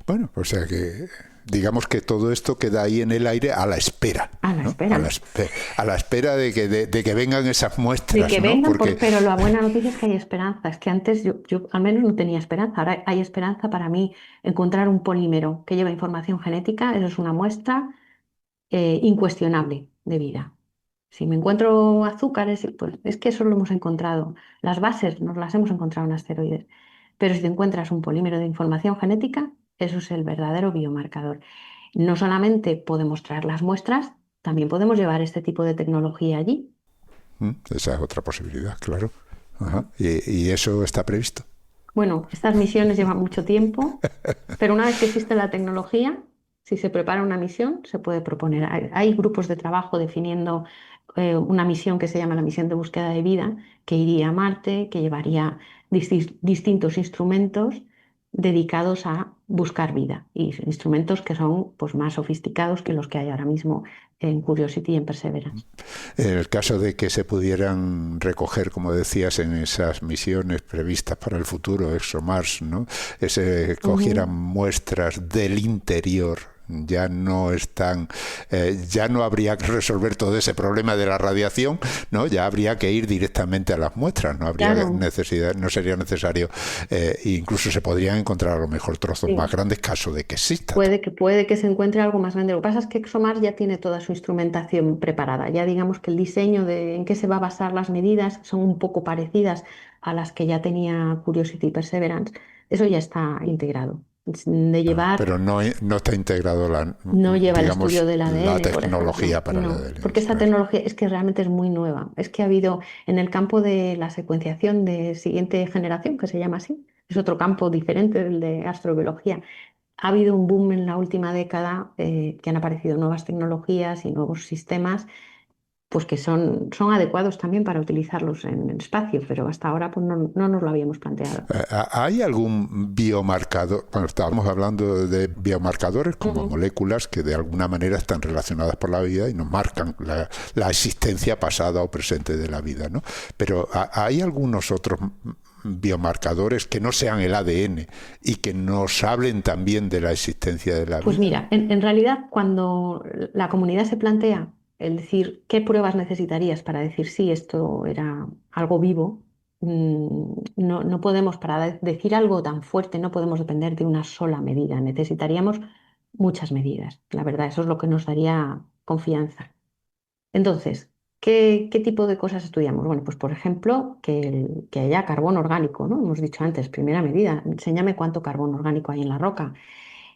C: Bueno, o sea que digamos que todo esto queda ahí en el aire a la espera.
D: A la
C: ¿no?
D: espera.
C: A la espera de que vengan esas muestras.
D: De que
C: ¿no?
D: vengan,
C: Porque...
D: pero la buena noticia es que hay esperanza. Es que antes yo al menos no tenía esperanza. Ahora hay esperanza para mí encontrar un polímero que lleva información genética. Eso es una muestra incuestionable de vida. Si me encuentro azúcares, pues es que eso lo hemos encontrado. Las bases nos las hemos encontrado en asteroides. Pero si te encuentras un polímero de información genética, eso es el verdadero biomarcador. No solamente podemos traer las muestras, también podemos llevar este tipo de tecnología allí.
C: Esa es otra posibilidad, claro. Ajá. ¿Y eso está previsto?
D: Bueno, estas misiones llevan mucho tiempo, pero una vez que existe la tecnología, si se prepara una misión, se puede proponer. Hay grupos de trabajo definiendo una misión que se llama la misión de búsqueda de vida, que iría a Marte, que llevaría distintos instrumentos dedicados a buscar vida, y instrumentos que son pues, más sofisticados que los que hay ahora mismo en Curiosity y en Perseverance.
C: En el caso de que se pudieran recoger, como decías, en esas misiones previstas para el futuro, ExoMars, ¿no? Se cogieran muestras del interior, ya no están, ya no habría que resolver todo ese problema de la radiación, ¿no? Ya habría que ir directamente a las muestras, no habría necesidad, no sería necesario, incluso se podrían encontrar a lo mejor trozos más grandes caso de que existan.
D: Puede que se encuentre algo más grande. Lo que pasa es que ExoMars ya tiene toda su instrumentación preparada. Ya digamos que el diseño de en qué se va a basar las medidas son un poco parecidas a las que ya tenía Curiosity y Perseverance. Eso ya está integrado. De llevar,
C: pero no está integrado
D: no lleva el
C: digamos,
D: estudio del ADN,
C: la tecnología
D: por ejemplo.
C: para el ADN.
D: Porque esta tecnología es que realmente es muy nueva. Es que ha habido en el campo de la secuenciación de siguiente generación, que se llama así, es otro campo diferente del de astrobiología. Ha habido un boom en la última década, que han aparecido nuevas tecnologías y nuevos sistemas pues que son adecuados también para utilizarlos en el espacio, pero hasta ahora pues no nos lo habíamos planteado.
C: ¿Hay algún biomarcador? Bueno, estábamos hablando de biomarcadores como moléculas que de alguna manera están relacionadas por la vida y nos marcan la existencia pasada o presente de la vida, ¿no? Pero ¿hay algunos otros biomarcadores que no sean el ADN y que nos hablen también de la existencia de la vida?
D: Pues mira, en realidad cuando la comunidad se plantea el decir qué pruebas necesitarías para decir sí, esto era algo vivo, no podemos, para decir algo tan fuerte, no podemos depender de una sola medida, necesitaríamos muchas medidas. La verdad, eso es lo que nos daría confianza. Entonces, ¿qué tipo de cosas estudiamos? Bueno, pues por ejemplo, que haya carbono orgánico, ¿no? Hemos dicho antes, primera medida, enséñame cuánto carbono orgánico hay en la roca.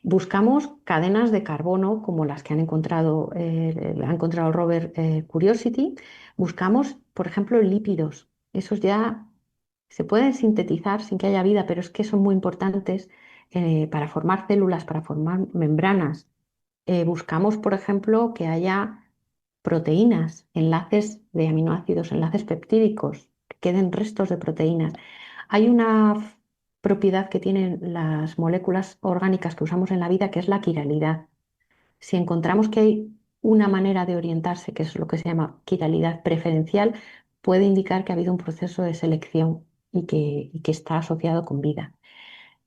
D: Buscamos cadenas de carbono como las que ha encontrado el rover Curiosity. Buscamos, por ejemplo, lípidos. Esos ya se pueden sintetizar sin que haya vida, pero es que son muy importantes para formar células, para formar membranas. Buscamos, por ejemplo, que haya proteínas, enlaces de aminoácidos, enlaces peptídicos, que queden restos de proteínas. Hay una propiedad que tienen las moléculas orgánicas que usamos en la vida, que es la quiralidad. Si encontramos que hay una manera de orientarse, que es lo que se llama quiralidad preferencial, puede indicar que ha habido un proceso de selección y que está asociado con vida.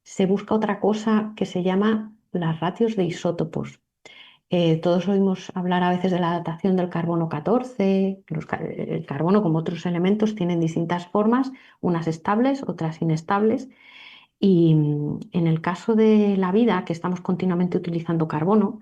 D: Se busca otra cosa que se llama las ratios de isótopos. Todos oímos hablar a veces de la datación del carbono 14. El carbono, como otros elementos, tienen distintas formas, unas estables, otras inestables. Y en el caso de la vida, que estamos continuamente utilizando carbono,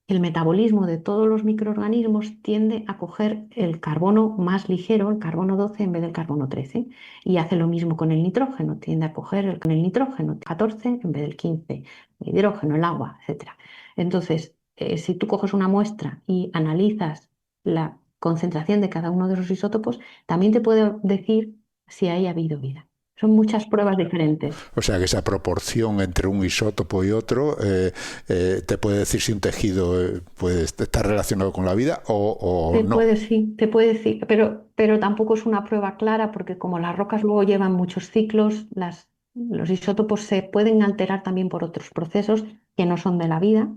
D: el metabolismo de todos los microorganismos tiende a coger el carbono más ligero, el carbono 12, en vez del carbono 13. Y hace lo mismo con el nitrógeno, tiende a coger el nitrógeno 14 en vez del 15, el hidrógeno, el agua, etc. Entonces, si tú coges una muestra y analizas la concentración de cada uno de esos isótopos, también te puede decir si hay habido vida. Son muchas pruebas diferentes.
C: O sea que esa proporción entre un isótopo y otro te puede decir si un tejido puede estar relacionado con la vida o no.
D: Te puede decir, pero tampoco es una prueba clara porque como las rocas luego llevan muchos ciclos, los isótopos se pueden alterar también por otros procesos que no son de la vida,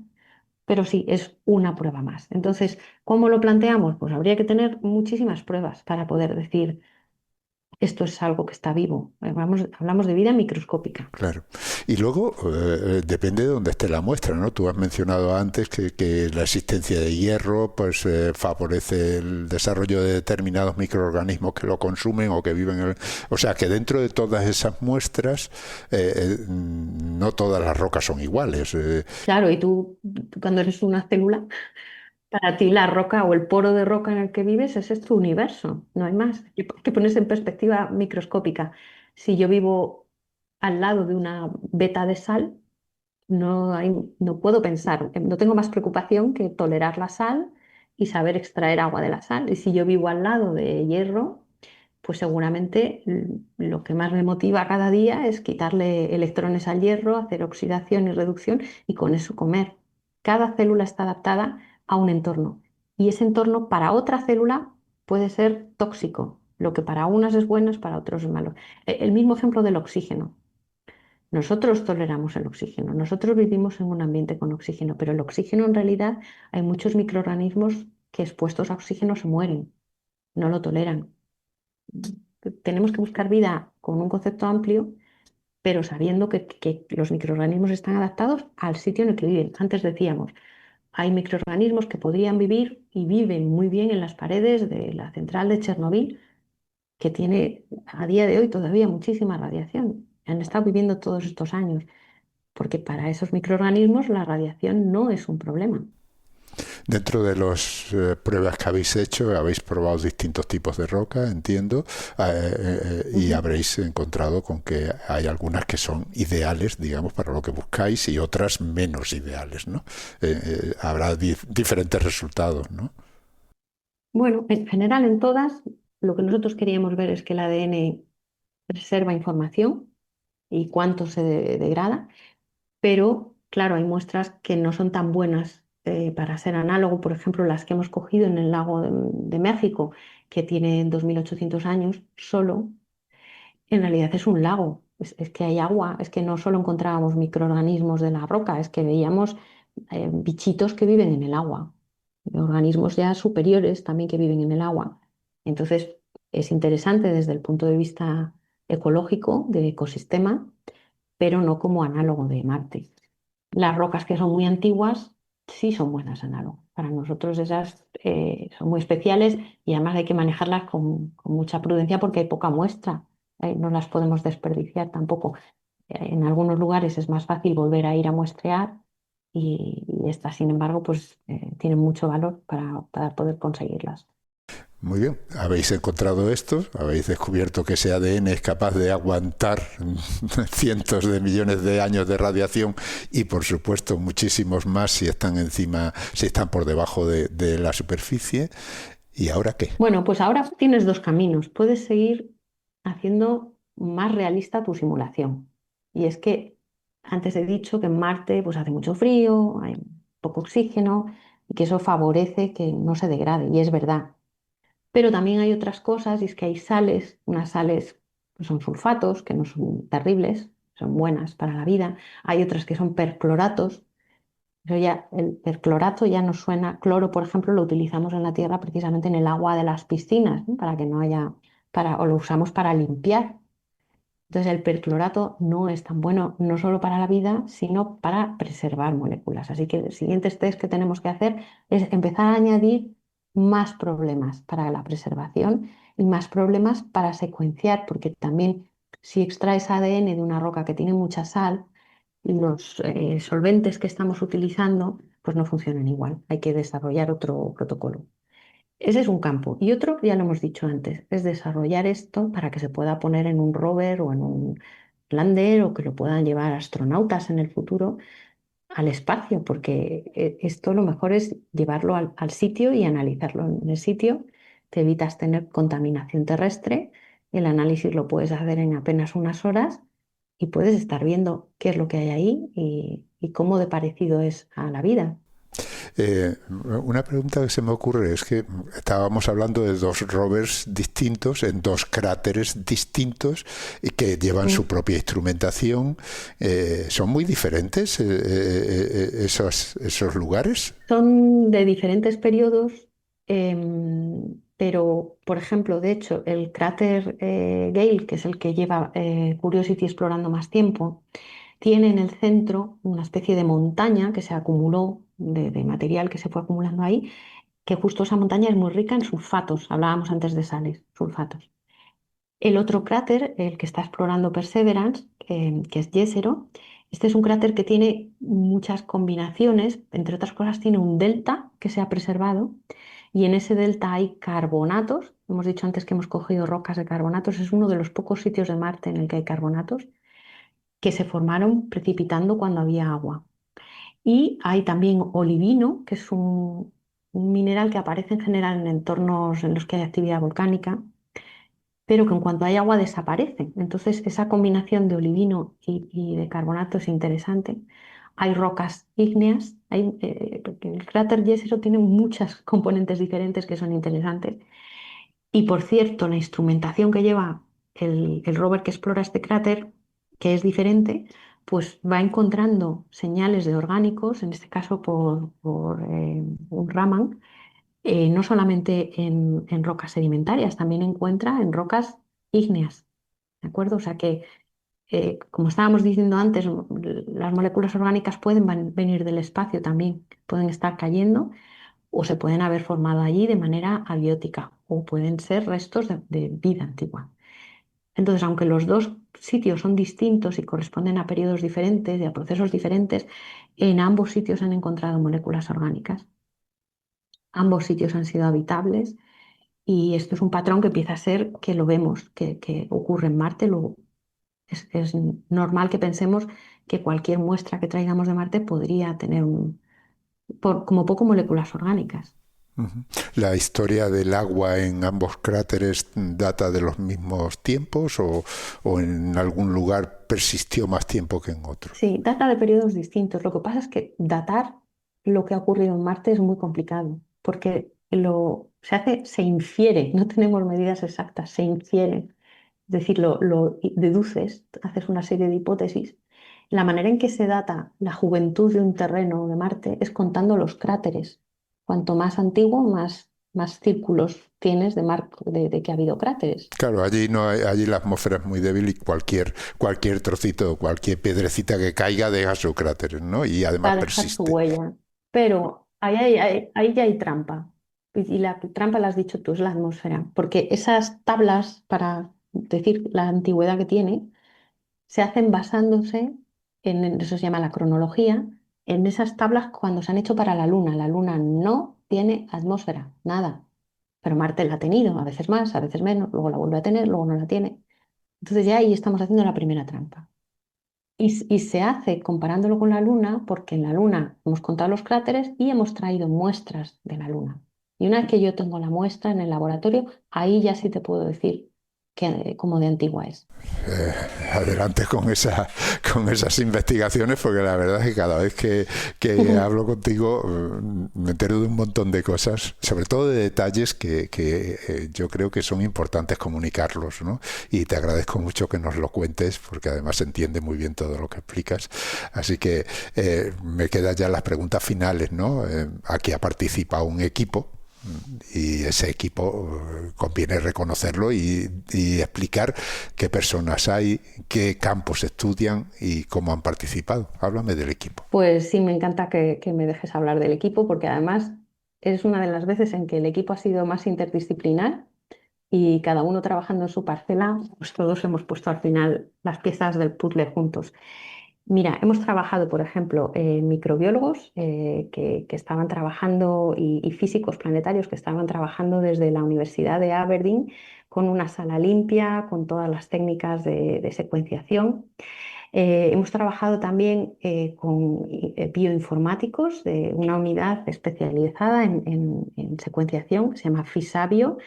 D: pero sí, es una prueba más. Entonces, ¿cómo lo planteamos? Pues habría que tener muchísimas pruebas para poder decir esto es algo que está vivo. Hablamos de vida microscópica.
C: Claro. Y luego depende de dónde esté la muestra, ¿no? Tú has mencionado antes que la existencia de hierro pues favorece el desarrollo de determinados microorganismos que lo consumen o que viven en el... O sea que dentro de todas esas muestras no todas las rocas son iguales.
D: Claro, y tú cuando eres una célula, para ti la roca o el poro de roca en el que vives, ese es tu universo, no hay más. Hay que ponerse en perspectiva microscópica. Si yo vivo al lado de una veta de sal, no puedo pensar, no tengo más preocupación que tolerar la sal y saber extraer agua de la sal. Y si yo vivo al lado de hierro, pues seguramente lo que más me motiva cada día es quitarle electrones al hierro, hacer oxidación y reducción y con eso comer. Cada célula está adaptada a un entorno y ese entorno para otra célula puede ser tóxico. Lo que para unas es bueno, para otros es malo. El mismo ejemplo del oxígeno. Nosotros toleramos el oxígeno, nosotros vivimos en un ambiente con oxígeno, pero el oxígeno en realidad hay muchos microorganismos que expuestos a oxígeno se mueren, no lo toleran. Tenemos que buscar vida con un concepto amplio, pero sabiendo que los microorganismos están adaptados al sitio en el que viven. Antes decíamos, hay microorganismos que podrían vivir y viven muy bien en las paredes de la central de Chernobyl, que tiene a día de hoy todavía muchísima radiación. Han estado viviendo todos estos años, porque para esos microorganismos la radiación no es un problema.
C: Dentro de las pruebas que habéis hecho, habéis probado distintos tipos de roca, entiendo, y habréis encontrado con que hay algunas que son ideales, digamos, para lo que buscáis y otras menos ideales, ¿no? Habrá diferentes resultados, ¿no?
D: Bueno, en general en todas, lo que nosotros queríamos ver es que el ADN preserva información y cuánto se degrada, pero claro, hay muestras que no son tan buenas para ser análogo. Por ejemplo, las que hemos cogido en el lago de México, que tiene 2.800 años solo, en realidad es un lago. Es que hay agua, es que no solo encontrábamos microorganismos de la roca, es que veíamos bichitos que viven en el agua, organismos ya superiores también que viven en el agua. Entonces, es interesante desde el punto de vista ecológico, de ecosistema, pero no como análogo de Marte. Las rocas que son muy antiguas sí son buenas análogo. Para nosotros esas son muy especiales y además hay que manejarlas con mucha prudencia porque hay poca muestra. No las podemos desperdiciar tampoco. En algunos lugares es más fácil volver a ir a muestrear y estas, sin embargo, pues tienen mucho valor para poder conseguirlas.
C: Muy bien, habéis encontrado esto, habéis descubierto que ese ADN es capaz de aguantar cientos de millones de años de radiación y por supuesto muchísimos más si están encima, si están por debajo de la superficie. ¿Y ahora qué?
D: Bueno, pues ahora tienes dos caminos. Puedes seguir haciendo más realista tu simulación. Y es que antes he dicho que en Marte pues hace mucho frío, hay poco oxígeno y que eso favorece que no se degrade. Y es verdad. Pero también hay otras cosas y es que hay sales, unas sales pues son sulfatos, que no son terribles, son buenas para la vida. Hay otras que son percloratos. Pero ya el perclorato ya nos suena, cloro, por ejemplo, lo utilizamos en la tierra precisamente en el agua de las piscinas, ¿no? Para que no haya, o lo usamos para limpiar. Entonces el perclorato no es tan bueno, no solo para la vida, sino para preservar moléculas. Así que el siguiente test que tenemos que hacer es empezar a añadir más problemas para la preservación y más problemas para secuenciar, porque también si extraes ADN de una roca que tiene mucha sal, los solventes que estamos utilizando pues no funcionan igual. Hay que desarrollar otro protocolo. Ese es un campo. Y otro, ya lo hemos dicho antes, es desarrollar esto para que se pueda poner en un rover o en un lander o que lo puedan llevar astronautas en el futuro al espacio, porque esto lo mejor es llevarlo al sitio y analizarlo en el sitio. Te evitas tener contaminación terrestre. El análisis lo puedes hacer en apenas unas horas y puedes estar viendo qué es lo que hay ahí y cómo de parecido es a la vida.
C: Una pregunta que se me ocurre es que estábamos hablando de dos rovers distintos en dos cráteres distintos y que llevan su propia instrumentación. ¿Son muy diferentes esos lugares?
D: Son de diferentes periodos, pero, por ejemplo, de hecho, el cráter Gale, que es el que lleva Curiosity explorando más tiempo, tiene en el centro una especie de montaña que se acumuló de material que se fue acumulando ahí, que justo esa montaña es muy rica en sulfatos. Hablábamos antes de sales, sulfatos. El otro cráter, el que está explorando Perseverance, que es Jezero, este es un cráter que tiene muchas combinaciones, entre otras cosas tiene un delta que se ha preservado y en ese delta hay carbonatos. Hemos dicho antes que hemos cogido rocas de carbonatos, es uno de los pocos sitios de Marte en el que hay carbonatos que se formaron precipitando cuando había agua. Y hay también olivino, que es un mineral que aparece en general en entornos en los que hay actividad volcánica, pero que en cuanto hay agua desaparece. Entonces, esa combinación de olivino y de carbonato es interesante. Hay rocas ígneas, porque el cráter Jezero tiene muchas componentes diferentes que son interesantes. Y por cierto, la instrumentación que lleva el rover que explora este cráter, que es diferente, pues va encontrando señales de orgánicos, en este caso por un Raman, no solamente en rocas sedimentarias, también encuentra en rocas ígneas, ¿de acuerdo? O sea que, como estábamos diciendo antes, las moléculas orgánicas pueden venir del espacio también, pueden estar cayendo o se pueden haber formado allí de manera abiótica o pueden ser restos de vida antigua. Entonces, aunque los dos sitios son distintos y corresponden a periodos diferentes y a procesos diferentes, en ambos sitios han encontrado moléculas orgánicas. Ambos sitios han sido habitables y esto es un patrón que empieza a ser que lo vemos, que ocurre en Marte. Luego es normal que pensemos que cualquier muestra que traigamos de Marte podría tener como poco moléculas orgánicas.
C: Ujú. ¿La historia del agua en ambos cráteres data de los mismos tiempos o en algún lugar persistió más tiempo que en otros?
D: Sí, data de periodos distintos. Lo que pasa es que datar lo que ha ocurrido en Marte es muy complicado, porque se infiere, no tenemos medidas exactas, se infiere. Es decir, lo deduces, haces una serie de hipótesis. La manera en que se data la juventud de un terreno de Marte es contando los cráteres. Cuanto más antiguo, más círculos tienes de que ha habido cráteres.
C: Claro, allí no hay, allí la atmósfera es muy débil y cualquier trocito, cualquier piedrecita que caiga deja su cráter, ¿no? Y
D: Va
C: además
D: a dejar su
C: persiste.
D: huella. Pero ahí ya hay trampa. Y la trampa la has dicho tú, es la atmósfera. Porque esas tablas para decir la antigüedad que tiene se hacen basándose eso se llama la cronología, en esas tablas cuando se han hecho para la Luna. La Luna no tiene atmósfera, nada. Pero Marte la ha tenido, a veces más, a veces menos, luego la vuelve a tener, luego no la tiene. Entonces ya ahí estamos haciendo la primera trampa. Y se hace comparándolo con la Luna, porque en la Luna hemos contado los cráteres y hemos traído muestras de la Luna. Y una vez que yo tengo la muestra en el laboratorio, ahí ya sí te puedo decir cómo de antigua es.
C: eh, Adelante con esas investigaciones, porque la verdad es que cada vez que hablo contigo me entero de un montón de cosas, sobre todo de detalles que yo creo que son importantes comunicarlos, ¿no? Y te agradezco mucho que nos lo cuentes, porque además se entiende muy bien todo lo que explicas. Así que me quedan ya las preguntas finales, ¿no? Aquí ha participado un equipo y ese equipo conviene reconocerlo y explicar qué personas hay, qué campos estudian y cómo han participado. Háblame del equipo.
D: Pues sí, me encanta que me dejes hablar del equipo, porque además es una de las veces en que el equipo ha sido más interdisciplinar y cada uno trabajando en su parcela, pues todos hemos puesto al final las piezas del puzzle juntos. Mira, hemos trabajado, por ejemplo, microbiólogos que estaban trabajando y físicos planetarios que estaban trabajando desde la Universidad de Aberdeen con una sala limpia, con todas las técnicas de secuenciación. Hemos trabajado también con bioinformáticos de una unidad especializada en secuenciación, se llama Fisabio.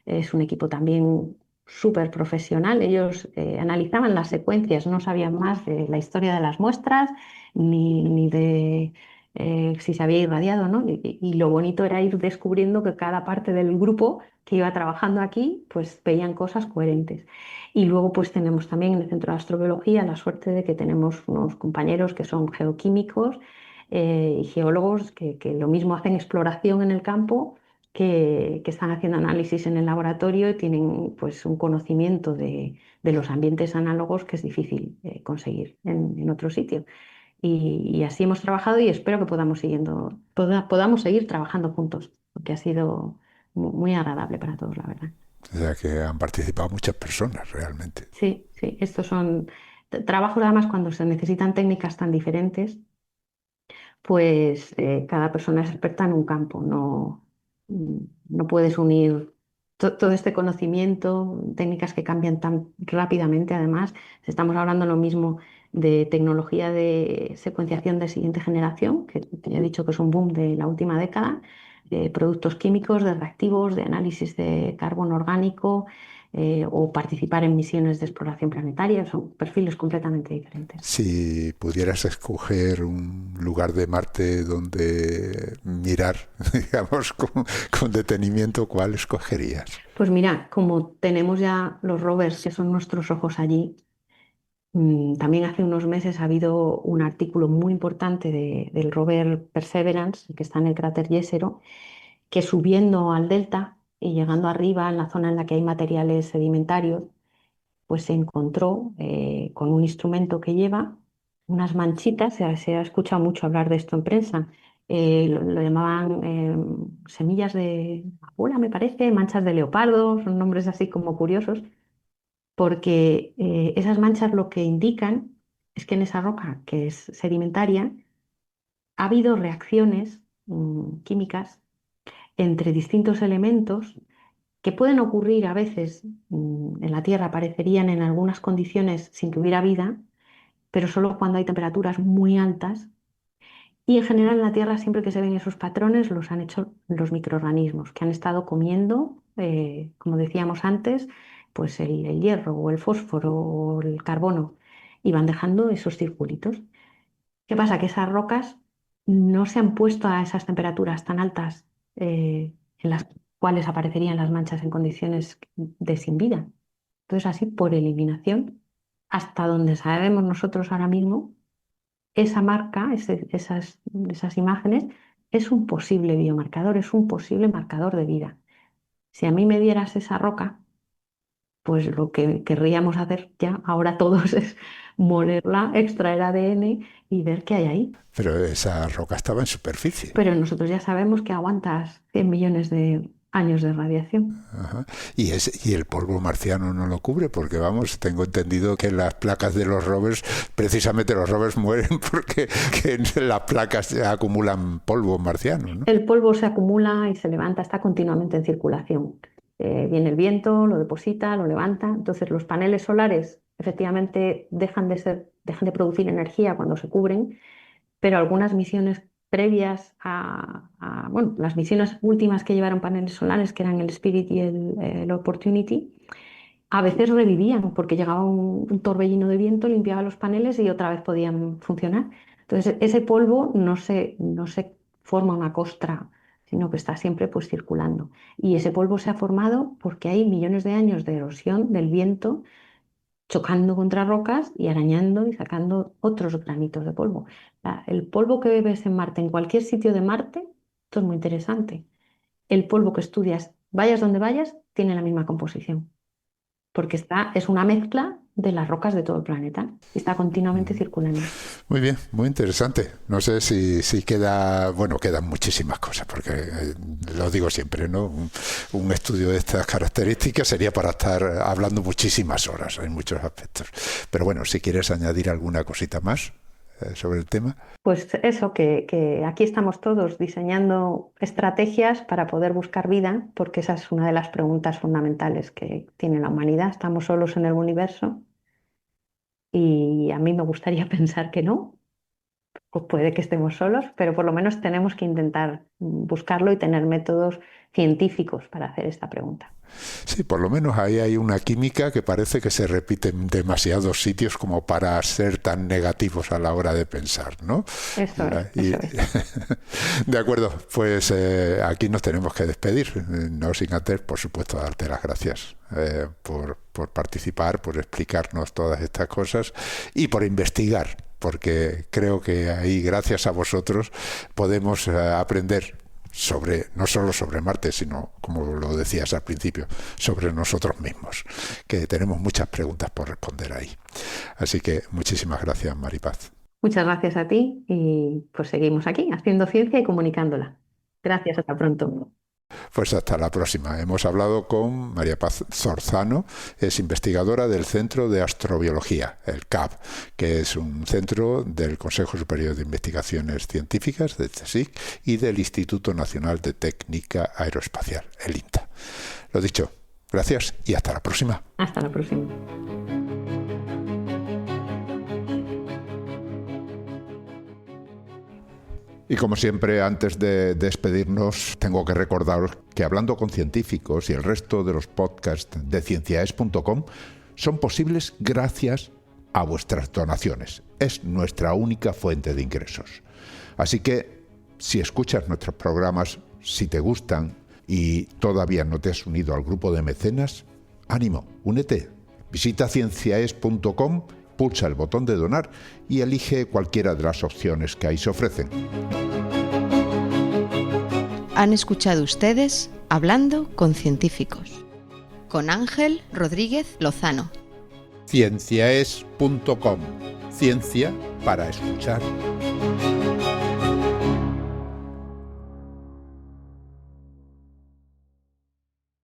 D: Es un equipo también súper profesional. Ellos analizaban las secuencias, no sabían más de la historia de las muestras ni de si se había irradiado, ¿no? Y lo bonito era ir descubriendo que cada parte del grupo que iba trabajando aquí, pues veían cosas coherentes. Y luego pues tenemos también en el Centro de Astrobiología la suerte de que tenemos unos compañeros que son geoquímicos y geólogos que lo mismo hacen exploración en el campo que están haciendo análisis en el laboratorio y tienen pues un conocimiento de los ambientes análogos que es difícil conseguir en otro sitio. Y así hemos trabajado y espero que podamos seguir trabajando juntos, porque ha sido muy agradable para todos, la verdad.
C: O sea que han participado muchas personas realmente.
D: Sí, sí, estos son trabajos además cuando se necesitan técnicas tan diferentes, pues cada persona es experta en un campo, no puedes unir todo este conocimiento, técnicas que cambian tan rápidamente además. Estamos hablando lo mismo de tecnología de secuenciación de siguiente generación, que ya he dicho que es un boom de la última década, productos químicos, de reactivos, de análisis de carbono orgánico o participar en misiones de exploración planetaria. Son perfiles completamente diferentes.
C: Si pudieras escoger un lugar de Marte donde mirar, digamos, con detenimiento, ¿cuál escogerías?
D: Pues mira, como tenemos ya los rovers, que son nuestros ojos allí, también hace unos meses ha habido un artículo muy importante del rover Perseverance, que está en el cráter Jezero, que subiendo al delta y llegando arriba, en la zona en la que hay materiales sedimentarios, pues se encontró con un instrumento que lleva unas manchitas. Se ha escuchado mucho hablar de esto en prensa. Lo llamaban semillas de amapola, me parece, manchas de leopardo, son nombres así como curiosos, porque esas manchas lo que indican es que en esa roca, que es sedimentaria, ha habido reacciones químicas entre distintos elementos que pueden ocurrir a veces en la Tierra, aparecerían en algunas condiciones sin que hubiera vida, pero solo cuando hay temperaturas muy altas. Y en general en la Tierra siempre que se ven esos patrones los han hecho los microorganismos que han estado comiendo, como decíamos antes, pues el hierro o el fósforo o el carbono, y van dejando esos circulitos. ¿Qué pasa? Que esas rocas no se han puesto a esas temperaturas tan altas en las cuales aparecerían las manchas en condiciones de sin vida. Entonces, así por eliminación, hasta donde sabemos nosotros ahora mismo, esa marca, esas imágenes, es un posible biomarcador, es un posible marcador de vida. Si a mí me dieras esa roca, pues lo que querríamos hacer ya ahora todos es molerla, extraer ADN y ver qué hay ahí.
C: Pero esa roca estaba en superficie.
D: Pero nosotros ya sabemos que aguantas 100 millones de años de radiación.
C: Ajá. Y el polvo marciano no lo cubre, porque vamos, tengo entendido que las placas de los rovers, precisamente los rovers mueren porque las placas acumulan polvo marciano, ¿no?
D: El polvo se acumula y se levanta, está continuamente en circulación. Viene el viento, lo deposita, lo levanta. Entonces los paneles solares efectivamente dejan de producir energía cuando se cubren, pero algunas misiones previas bueno, las misiones últimas que llevaron paneles solares, que eran el Spirit y el Opportunity, a veces revivían porque llegaba un torbellino de viento, limpiaba los paneles y otra vez podían funcionar. Entonces ese polvo no se forma una costra, sino que está siempre pues circulando. Y ese polvo se ha formado porque hay millones de años de erosión del viento chocando contra rocas y arañando y sacando otros granitos de polvo. El polvo que ves en Marte, en cualquier sitio de Marte, esto es muy interesante. El polvo que estudias, vayas donde vayas, tiene la misma composición, porque es una mezcla de las rocas de todo el planeta y está continuamente circulando.
C: Muy bien, muy interesante. No sé si queda, bueno, quedan muchísimas cosas, porque lo digo siempre, ¿no? Un estudio de estas características sería para estar hablando muchísimas horas en muchos aspectos. Pero bueno, si quieres añadir alguna cosita más sobre el tema.
D: Pues eso, que aquí estamos todos diseñando estrategias para poder buscar vida, porque esa es una de las preguntas fundamentales que tiene la humanidad. ¿Estamos solos en el universo? Y a mí me gustaría pensar que no. Pues puede que estemos solos, pero por lo menos tenemos que intentar buscarlo y tener métodos científicos para hacer esta pregunta.
C: Sí, por lo menos ahí hay una química que parece que se repite en demasiados sitios como para ser tan negativos a la hora de pensar, ¿no?
D: Eso es.
C: De acuerdo, pues aquí nos tenemos que despedir, no sin antes, por supuesto, darte las gracias por participar, por explicarnos todas estas cosas y por investigar, porque creo que ahí, gracias a vosotros, podemos aprender no solo sobre Marte, sino, como lo decías al principio, sobre nosotros mismos, que tenemos muchas preguntas por responder ahí. Así que muchísimas gracias, Maripaz.
D: Muchas gracias a ti y pues seguimos aquí haciendo ciencia y comunicándola. Gracias, hasta pronto.
C: Pues hasta la próxima. Hemos hablado con María Paz Zorzano, es investigadora del Centro de Astrobiología, el CAB, que es un centro del Consejo Superior de Investigaciones Científicas, del CSIC, y del Instituto Nacional de Técnica Aeroespacial, el INTA. Lo dicho, gracias y hasta la próxima.
D: Hasta la próxima.
C: Y como siempre, antes de despedirnos, tengo que recordaros que Hablando con Científicos y el resto de los podcasts de cienciaes.com son posibles gracias a vuestras donaciones. Es nuestra única fuente de ingresos. Así que, si escuchas nuestros programas, si te gustan y todavía no te has unido al grupo de mecenas, ánimo, únete. Visita cienciaes.com, pulsa el botón de donar y elige cualquiera de las opciones que ahí se ofrecen.
A: Han escuchado ustedes Hablando con Científicos, con Ángel Rodríguez Lozano.
C: Cienciaes.com. Ciencia para escuchar.